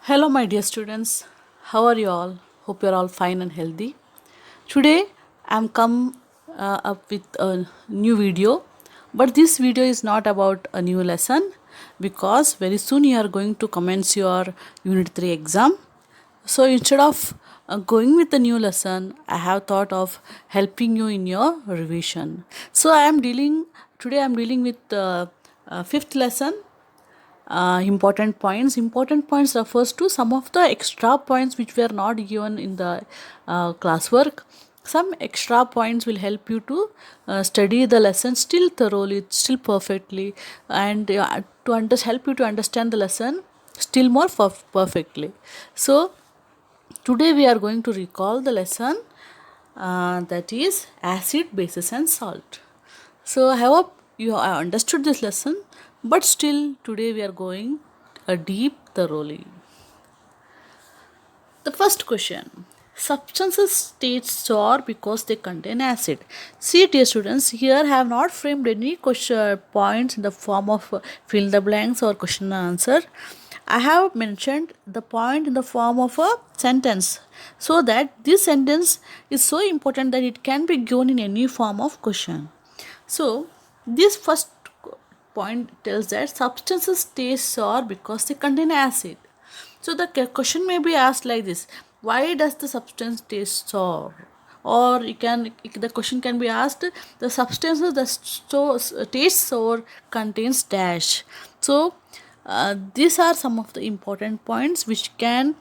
Hello, my dear students. How are you all? Hope you're all fine and healthy. Today, I'm come up with a new video, but this video is not about a new lesson because very soon you are going to commence your Unit 3 exam. So instead of going with the new lesson, I have thought of helping you in your revision. So I am dealing with the fifth lesson, important points refers to some of the extra points which were not given in the classwork. Some extra points will help you to study the lesson still thoroughly, still perfectly, and help you to understand the lesson still more perfectly. So today we are going to recall the lesson, that is acid, bases and salt. So I hope you have understood this lesson, but still today we are going a deep thoroughly. The first question: substances taste sour because they contain acid. See, dear students, here I have not framed any question points in the form of fill the blanks or question and answer. I have mentioned the point in the form of a sentence, so that this sentence is so important that it can be given in any form of question. So, this first point tells that substances taste sour because they contain acid. So, the question may be asked like this: why does the substance taste sour? Or the question can be asked: the substances that taste sour contains dash. So, these are some of the important points which can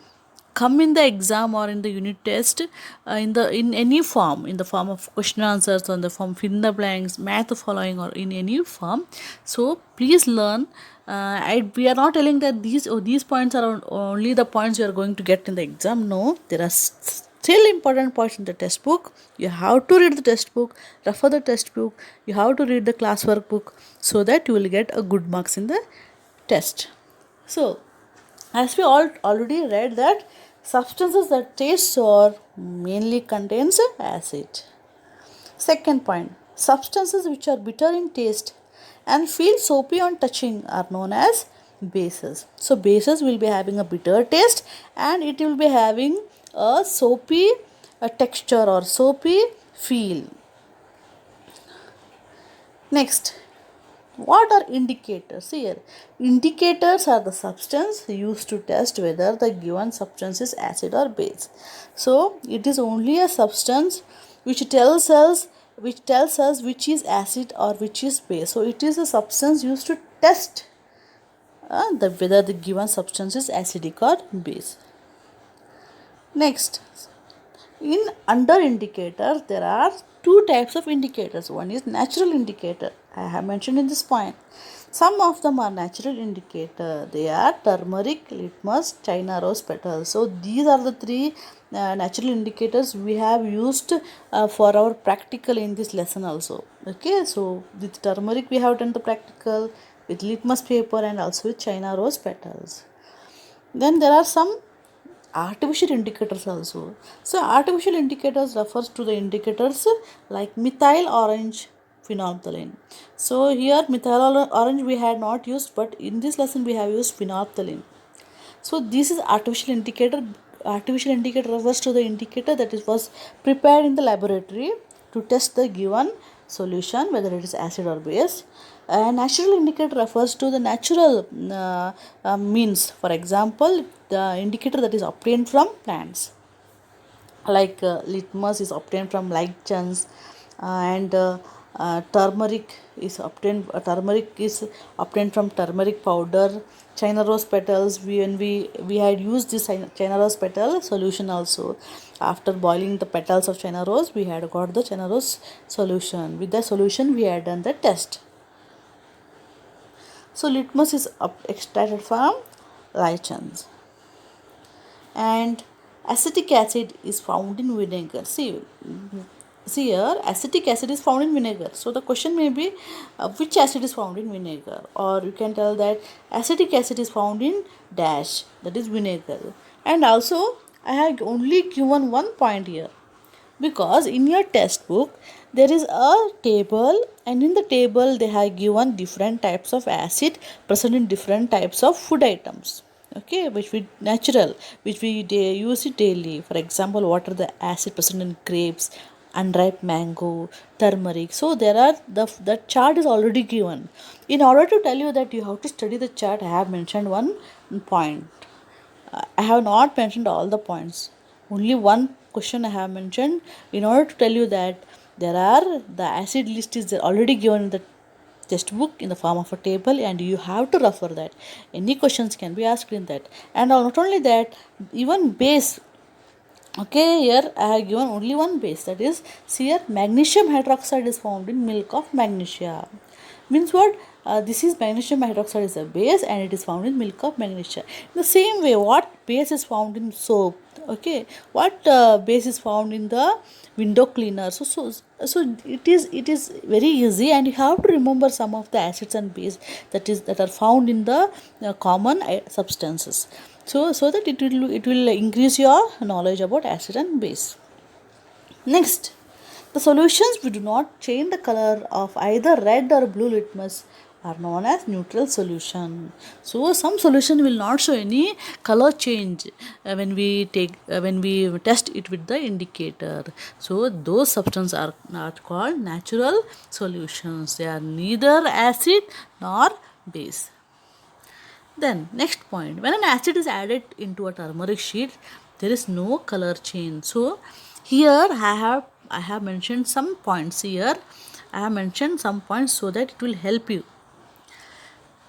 come in the exam or in the unit test, in any form, in the form of question answers or in the form fill in the blanks, math following, or in any form. So please learn. We are not telling that these points are only the points you are going to get in the exam. No, there are still important points in the test book. You have to read the test book, refer the test book, you have to read the classwork book, so that you will get a good marks in the test. So, as we all already read that substances that taste sour mainly contains acid. Second point: substances which are bitter in taste and feel soapy on touching are known as bases. So bases will be having a bitter taste and it will be having a soapy texture or soapy feel. Next, what are indicators? Here, indicators are the substance used to test whether the given substance is acid or base. So, it is only a substance which tells us which is acid or which is base. So, it is a substance used to test whether the given substance is acidic or base. Next, in under indicator, there are two types of indicators. One is natural indicator. I have mentioned in this point. Some of them are natural indicator. They are turmeric, litmus, China rose petals. So these are the three natural indicators we have used for our practical in this lesson also. Okay, so with turmeric we have done the practical, with litmus paper and also with China rose petals. Then there are some artificial indicators also. So artificial indicators refers to the indicators like methyl orange phenolphthalein. So here methyl orange we had not used, but in this lesson we have used phenolphthalein. So this is artificial indicator. Artificial indicator refers to the indicator that was prepared in the laboratory to test the given solution whether it is acid or base. A natural indicator refers to the natural means. For example, the indicator that is obtained from plants, like litmus is obtained from lichens, and turmeric is obtained from turmeric powder. China rose petals, we had used this China rose petal solution also. After boiling the petals of China rose, we had got the China rose solution. With the solution we had done the test. So litmus is extracted from lichens, and acetic acid is found in vinegar. See here, acetic acid is found in vinegar. So the question may be which acid is found in vinegar, or you can tell that acetic acid is found in dash, that is vinegar. And also I have only given one point here, because in your test book there is a table, and in the table they have given different types of acid present in different types of food items. okay, which we natural, which we use it daily. For example, what are the acid present in grapes, unripe mango, turmeric. So there are the chart is already given. In order to tell you that you have to study the chart, I have mentioned one point. I have not mentioned all the points. Only one question I have mentioned in order to tell you that there are the acid list is already given in the textbook in the form of a table, and you have to refer that. Any questions can be asked in that. And not only that, even base. Okay, here I have given only one base, that is, see here, magnesium hydroxide is found in milk of magnesia. Means what? This is magnesium hydroxide is a base and it is found in milk of magnesia. In the same way, what base is found in soap? Okay, what base is found in the window cleaner? So it is very easy, and you have to remember some of the acids and base that are found in the common substances. So that it will increase your knowledge about acid and base. Next, the solutions we do not change the color of either red or blue litmus are known as neutral solution. So some solution will not show any color change when we test it with the indicator. So those substances are not called natural solutions. They are neither acid nor base. Then next point, when an acid is added into a turmeric sheet, there is no color change. So here I have mentioned some points here. I have mentioned some points so that it will help you.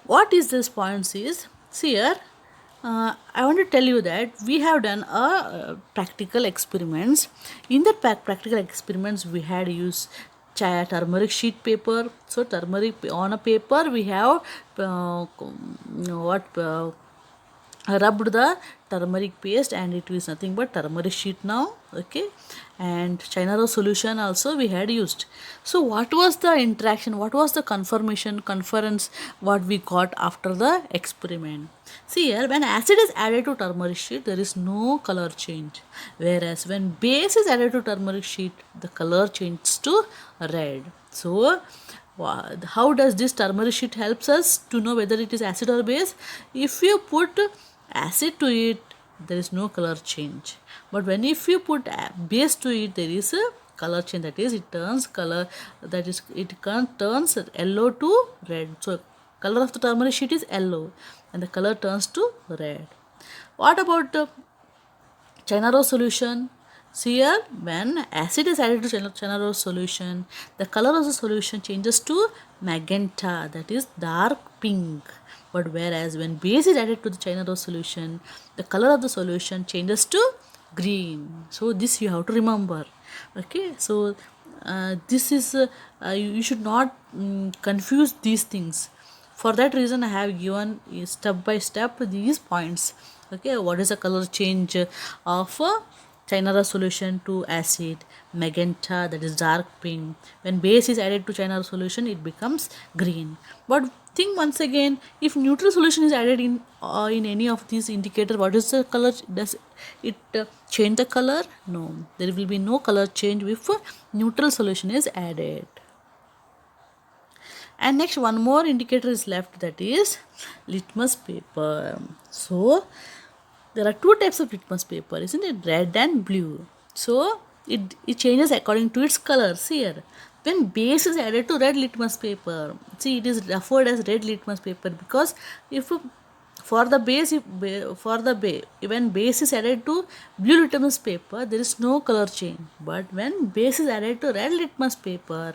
What is this points is, see here, I want to tell you that we have done a practical experiments. In that practical experiments, we had used turmeric sheet paper. So turmeric on a paper we have what rubbed the turmeric paste, and it is nothing but turmeric sheet now. Okay, and china rose solution also we had used. So what was the interaction, what was the conference what we got after the experiment? See here, when acid is added to turmeric sheet, there is no color change, whereas when base is added to turmeric sheet, the color changes to red. So how does this turmeric sheet helps us to know whether it is acid or base? If you put acid to it, there is no color change, but when if you put base to it, there is a color change, that is it turns color, that is it turns yellow to red. So color of the turmeric sheet is yellow and the color turns to red. What about china rose solution? See here, when acid is added to china rose solution, the color of the solution changes to magenta, that is dark pink. But whereas when base is added to the china rose solution, the color of the solution changes to green. So this you have to remember. Okay, so this is you should not confuse these things. For that reason, I have given step by step these points. Okay, what is the color change of china rose solution to acid? Magenta, that is dark pink. When base is added to china rose solution, it becomes green. But think once again, if neutral solution is added in any of these indicators, what is the color? Does it change the color? No, there will be no color change if neutral solution is added. And next, one more indicator is left, that is litmus paper. So there are two types of litmus paper, isn't it? Red and blue. So it changes according to its color. See here, when base is added to red litmus paper, see it is referred as red litmus paper, because if for the base when base is added to blue litmus paper, there is no color change. But when base is added to red litmus paper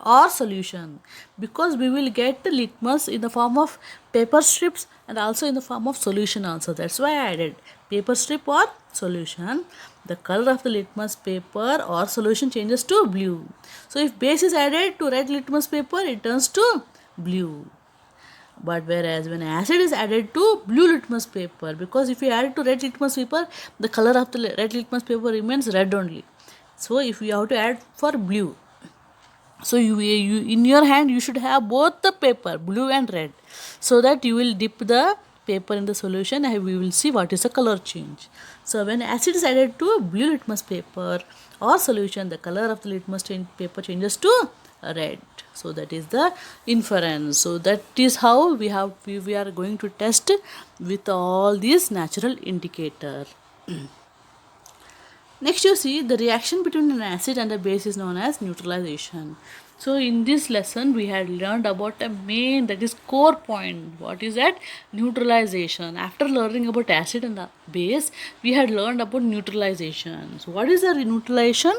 or solution, because we will get the litmus in the form of paper strips and also in the form of solution also, that's why I added paper strip or solution, the color of the litmus paper or solution changes to blue. So if base is added to red litmus paper, it turns to blue. But whereas when acid is added to blue litmus paper, because if you add it to red litmus paper, the color of the red litmus paper remains red only. So if you have to add for blue, so you in your hand you should have both the paper, blue and red, so that you will dip the paper in the solution and we will see what is the color change. So when acid is added to blue litmus paper or solution, the color of the litmus paper changes to red. So that is the inference. So that is how we are going to test with all these natural indicator. Next, you see the reaction between an acid and a base is known as neutralization. So in this lesson we had learned about a main, that is core point. What is that? Neutralization. After learning about acid and the base, we had learned about neutralization. So what is the neutralization?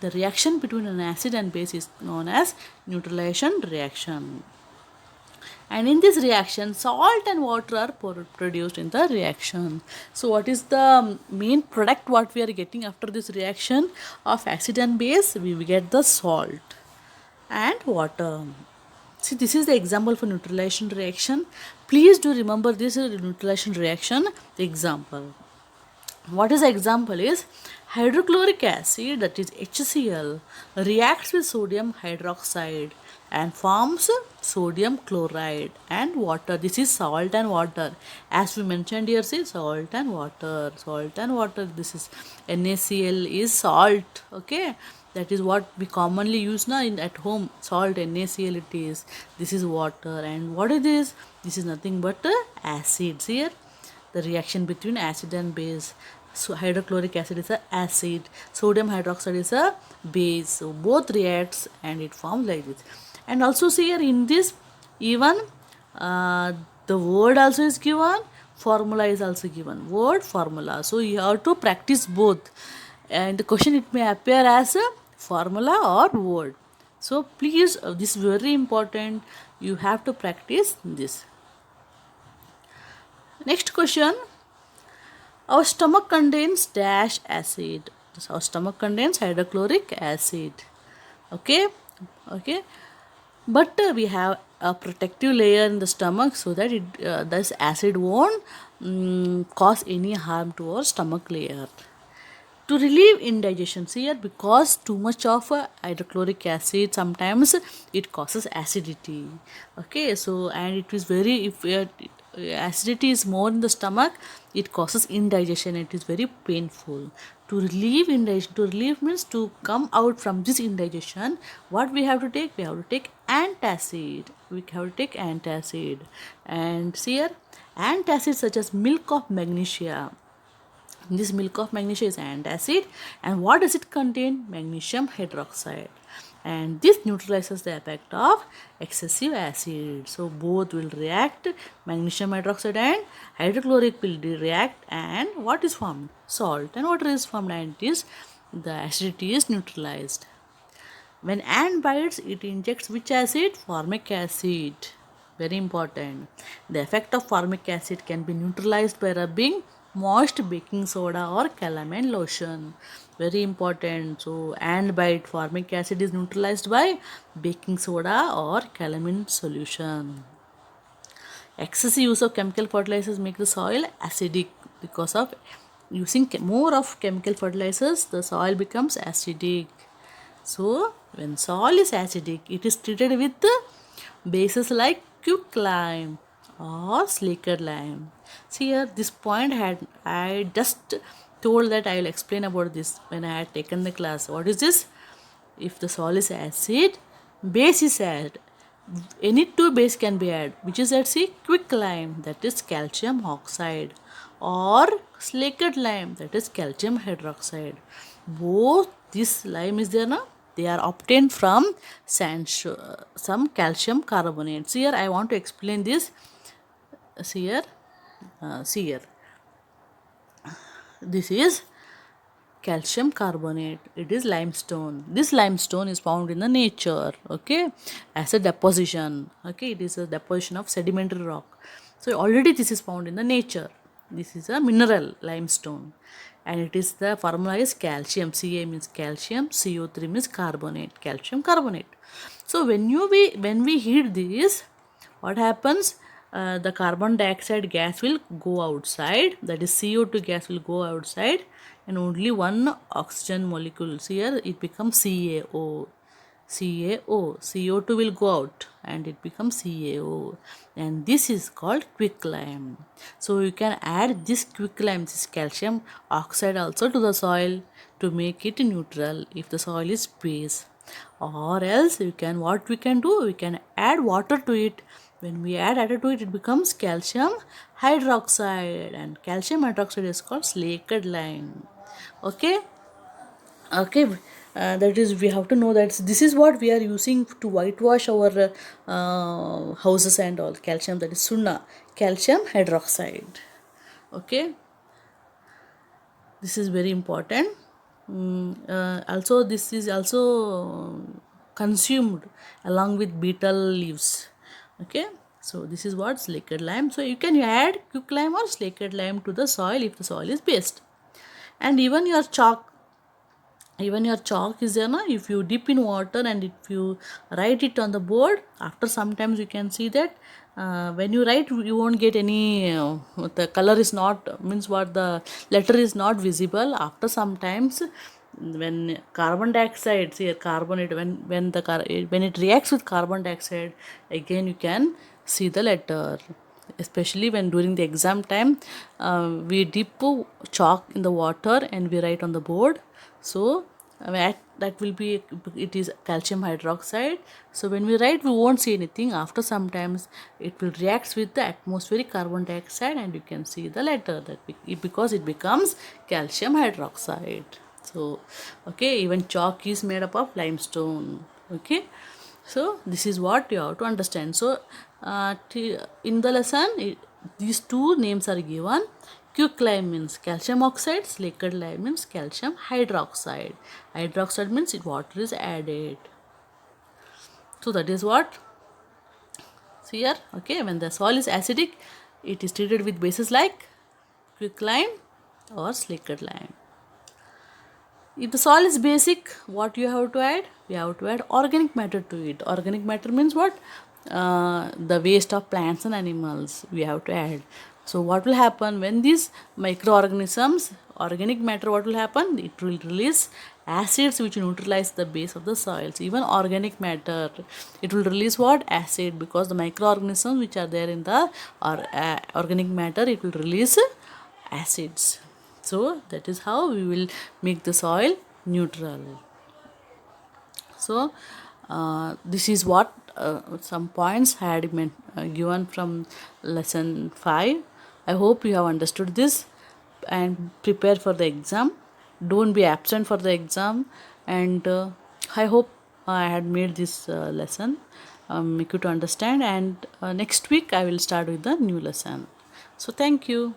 The reaction between an acid and base is known as neutralization reaction. And in this reaction, salt and water are produced in the reaction. So what is the main product what we are getting after this reaction of acid and base? We will get the salt and water. See, this is the example for neutralization reaction. Please do remember this neutralization reaction example. What is the example is hydrochloric acid, that is HCl, reacts with sodium hydroxide and forms sodium chloride and water. This is salt and water. As we mentioned here, see, salt and water. Salt and water. This is NaCl is salt. Okay. That is what we commonly use now in at home. Salt, NaCl it is. This is water. And what is this? This is nothing but acids here. The reaction between acid and base. So hydrochloric acid is a acid, sodium hydroxide is a base. So both reacts and it forms like this. And also see here in this, even the word also is given, formula is also given. Word, formula. So you have to practice both. And the question, it may appear as a formula or word. So please, this is very important. You have to practice this. Next question. Our stomach contains dash acid. Our stomach contains hydrochloric acid. Okay. But we have a protective layer in the stomach so that this acid won't cause any harm to our stomach layer. To relieve indigestion here, because too much of hydrochloric acid, sometimes it causes acidity. Okay, so and it is very, if acidity is more in the stomach, it causes indigestion. It is very painful. To relieve indigestion, to relieve means to come out from this indigestion, what we have to take? We have to take antacid. We have to take antacid. And see here, antacids such as milk of magnesia. This milk of magnesia is antacid, and what does it contain? Magnesium hydroxide, and this neutralizes the effect of excessive acid. So both will react, magnesium hydroxide and hydrochloric will react, and what is formed? Salt and water is formed, and it is the acidity is neutralized. When ant bites, it injects which acid? Formic acid. Very important. The effect of formic acid can be neutralized by rubbing moist baking soda or calamine lotion. Very important. So ant bite, formic acid is neutralized by baking soda or calamine solution. Excessive use of chemical fertilizers make the soil acidic. Because of using more of chemical fertilizers, the soil becomes acidic. So when soil is acidic, it is treated with bases like quicklime or slakered lime. See here, this point I just told that I will explain about this when I had taken the class. What is this? If the soil is acid, base is added. Any two base can be added, which is at see quicklime, that is calcium oxide, or slakered lime, that is calcium hydroxide. Both this lime is there now. They are obtained from some calcium carbonates. Here I want to explain this. See here. This is calcium carbonate. It is limestone. This limestone is found in the nature, okay, as a deposition. Okay, it is a deposition of sedimentary rock. So already this is found in the nature. This is a mineral limestone, and it is, the formula is calcium. Ca means calcium, CO3 means carbonate, calcium carbonate. So when we heat this, what happens? The carbon dioxide gas will go outside, that is CO2 gas will go outside, and only one oxygen molecules here, it becomes CaO. CO2 will go out and it becomes CaO, and this is called quicklime. So you can add this quicklime, this calcium oxide also to the soil to make it neutral if the soil is base. or else you can, what we can do, we can add water to it. When we add water to it, it becomes calcium hydroxide, and calcium hydroxide is called slaked lime. Okay. Okay. That is, we have to know that this is what we are using to whitewash our houses and all. Calcium, that is sunna, calcium hydroxide. Okay, this is very important. Also, this is also consumed along with betel leaves. Okay, so this is what slaked lime. So you can add quicklime or slaked lime to the soil if the soil is based. And even your chalk is there na, if you dip in water and if you write it on the board, after sometimes you can see that when you write, you won't get any the color is not, means what, the letter is not visible. After sometimes, when carbon dioxide, see carbonate, when it reacts with carbon dioxide, again you can see the letter. Especially when during the exam time, we dip chalk in the water and we write on the board. So that will be, it is calcium hydroxide. So when we write, we won't see anything. After sometimes it will react with the atmospheric carbon dioxide and you can see the letter, that because it becomes calcium hydroxide. So okay, even chalk is made up of limestone. Okay, so this is what you have to understand. So in the lesson, these two names are given. Quicklime means calcium oxide, slaked lime means calcium hydroxide. Hydroxide means water is added. So that is what. So here, okay, when the soil is acidic, it is treated with bases like quicklime or slaked lime. If the soil is basic, what you have to add? We have to add organic matter to it. Organic matter means what? The waste of plants and animals we have to add. So what will happen when these microorganisms, organic matter, what will happen? It will release acids which neutralize the base of the soils. Even organic matter, it will release what? Acid, because the microorganisms which are there in the organic matter, it will release acids. So that is how we will make the soil neutral. So this is what some points had given from lesson 5. I hope you have understood this and prepare for the exam. Don't be absent for the exam. And I hope I had made this lesson make you to understand. And next week I will start with the new lesson. So thank you.